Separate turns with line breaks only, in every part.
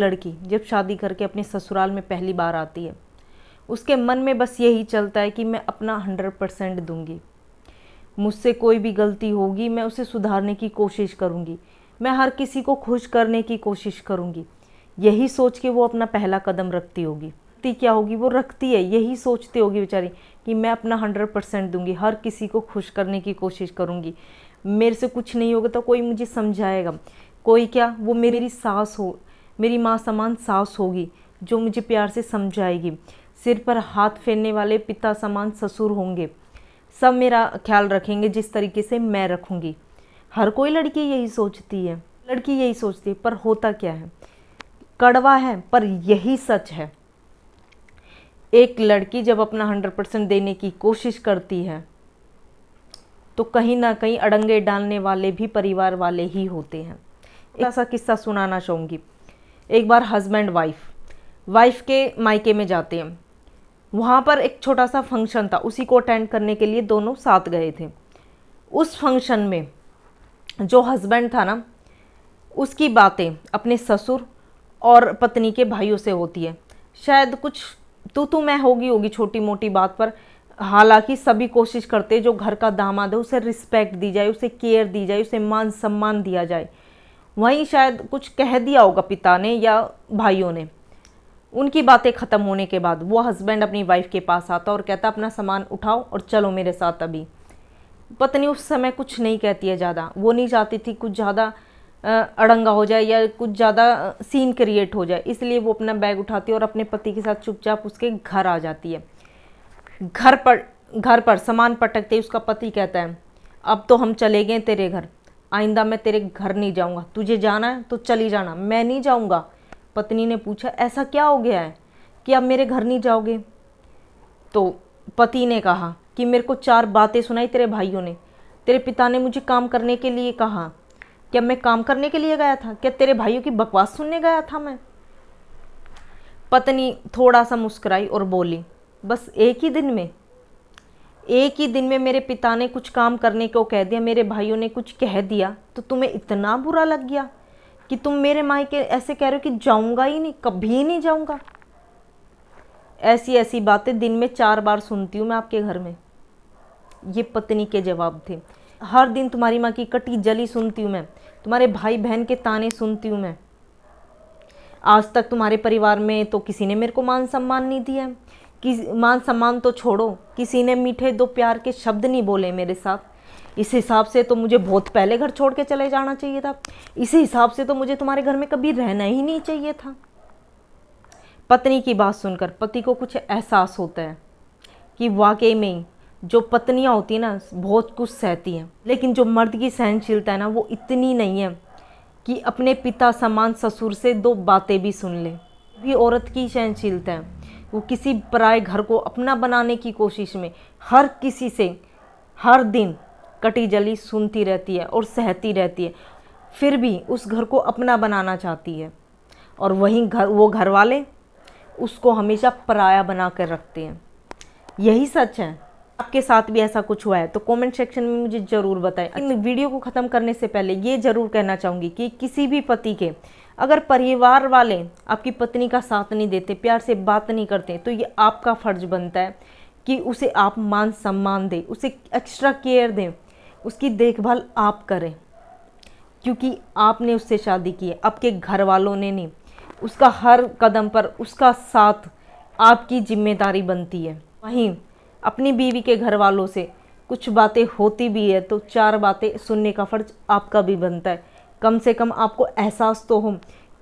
लड़की जब शादी करके अपने ससुराल में पहली बार आती है, उसके मन में बस यही चलता है कि मैं अपना 100% दूंगी, मुझसे कोई भी गलती होगी मैं उसे सुधारने की कोशिश करूंगी, मैं हर किसी को खुश करने की कोशिश करूंगी। यही सोच के वो अपना पहला कदम रखती होगी। क्या होगी, वो रखती है, यही सोचती होगी बेचारी कि मैं अपना 100% दूंगी, हर किसी को खुश करने की कोशिश करूंगी, मेरे से कुछ नहीं होगा तो कोई मुझे समझाएगा, कोई क्या, वो मेरी सास हो, मेरी माँ समान सास होगी जो मुझे प्यार से समझाएगी, सिर पर हाथ फेरने वाले पिता समान ससुर होंगे, सब मेरा ख्याल रखेंगे जिस तरीके से मैं रखूँगी। हर कोई लड़की यही सोचती है, लड़की यही सोचती है, पर होता क्या है, कड़वा है पर यही सच है। एक लड़की जब अपना 100% देने की कोशिश करती है तो कहीं ना कहीं अड़ंगे डालने वाले भी परिवार वाले ही होते हैं। एक ऐसा किस्सा सुनाना चाहूँगी। एक बार हस्बैंड वाइफ के मायके में जाते हैं, वहाँ पर एक छोटा सा फंक्शन था, उसी को अटेंड करने के लिए दोनों साथ गए थे। उस फंक्शन में जो हस्बैंड था ना, उसकी बातें अपने ससुर और पत्नी के भाइयों से होती है, शायद कुछ तू मैं होगी छोटी मोटी बात पर। हालांकि सभी कोशिश करते जो घर का दामाद है उसे रिस्पेक्ट दी जाए, उसे केयर दी जाए, उसे मान सम्मान दिया जाए। वहीं शायद कुछ कह दिया होगा पिता ने या भाइयों ने। उनकी बातें ख़त्म होने के बाद वो हस्बैंड अपनी वाइफ के पास आता और कहता अपना सामान उठाओ और चलो मेरे साथ अभी। पत्नी उस समय कुछ नहीं कहती है ज़्यादा, वो नहीं चाहती थी कुछ ज़्यादा अड़ंगा हो जाए या कुछ ज़्यादा सीन क्रिएट हो जाए, इसलिए वो अपना बैग उठाती है और अपने पति के साथ चुपचाप उसके घर आ जाती है। घर पर सामान पटकते ही उसका पति कहता है अब तो हम चले गए तेरे घर, आइंदा मैं तेरे घर नहीं जाऊंगा, तुझे जाना है तो चली जाना, मैं नहीं जाऊंगा। पत्नी ने पूछा ऐसा क्या हो गया है कि आप मेरे घर नहीं जाओगे? तो पति ने कहा कि मेरे को 4 बातें सुनाई तेरे भाइयों ने, तेरे पिता ने मुझे काम करने के लिए कहा, क्या मैं काम करने के लिए गया था? क्या तेरे भाइयों की बकवास सुनने गया था मैं? पत्नी थोड़ा सा मुस्कुराई और बोली बस एक ही दिन में मेरे पिता ने कुछ काम करने को कह दिया, मेरे भाइयों ने कुछ कह दिया तो तुम्हें इतना बुरा लग गया कि तुम मेरे मायके ऐसे कह रहे हो कि जाऊंगा ही नहीं, कभी नहीं जाऊंगा। ऐसी ऐसी बातें दिन में 4 बार सुनती हूँ मैं आपके घर में। ये पत्नी के जवाब थे। हर दिन तुम्हारी माँ की कटी जली सुनती हूँ मैं, तुम्हारे भाई बहन के ताने सुनती हूँ मैं। आज तक तुम्हारे परिवार में तो किसी ने मेरे को मान सम्मान नहीं दिया, कि मान सम्मान तो छोड़ो, किसी ने मीठे 2 प्यार के शब्द नहीं बोले मेरे साथ। इस हिसाब से तो मुझे बहुत पहले घर छोड़ के चले जाना चाहिए था, इसी हिसाब से तो मुझे तुम्हारे घर में कभी रहना ही नहीं चाहिए था। पत्नी की बात सुनकर पति को कुछ एहसास होता है कि वाकई में जो पत्नियां होती हैं ना बहुत कुछ सहती हैं, लेकिन जो मर्द की सहनशीलता है ना वो इतनी नहीं है कि अपने पिता समान ससुर से 2 बातें भी सुन ले। भी औरत की सहनशीलता है, वो किसी पराए घर को अपना बनाने की कोशिश में हर किसी से हर दिन कटी जली सुनती रहती है और सहती रहती है, फिर भी उस घर को अपना बनाना चाहती है। और वहीं वो घर वाले उसको हमेशा पराया बना कर रखते हैं। यही सच है। आपके साथ भी ऐसा कुछ हुआ है तो कमेंट सेक्शन में मुझे ज़रूर बताएं। इन वीडियो को ख़त्म करने से पहले ये ज़रूर कहना चाहूँगी कि किसी भी पति के अगर परिवार वाले आपकी पत्नी का साथ नहीं देते, प्यार से बात नहीं करते, तो ये आपका फ़र्ज बनता है कि उसे आप मान सम्मान दें, उसे एक्स्ट्रा केयर दें, उसकी देखभाल आप करें, क्योंकि आपने उससे शादी की है, आपके घर वालों ने नहीं। उसका हर कदम पर उसका साथ आपकी जिम्मेदारी बनती है। वहीं अपनी बीवी के घर वालों से कुछ बातें होती भी है तो 4 बातें सुनने का फ़र्ज आपका भी बनता है। कम से कम आपको एहसास तो हो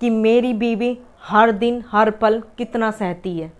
कि मेरी बीवी हर दिन हर पल कितना सहती है।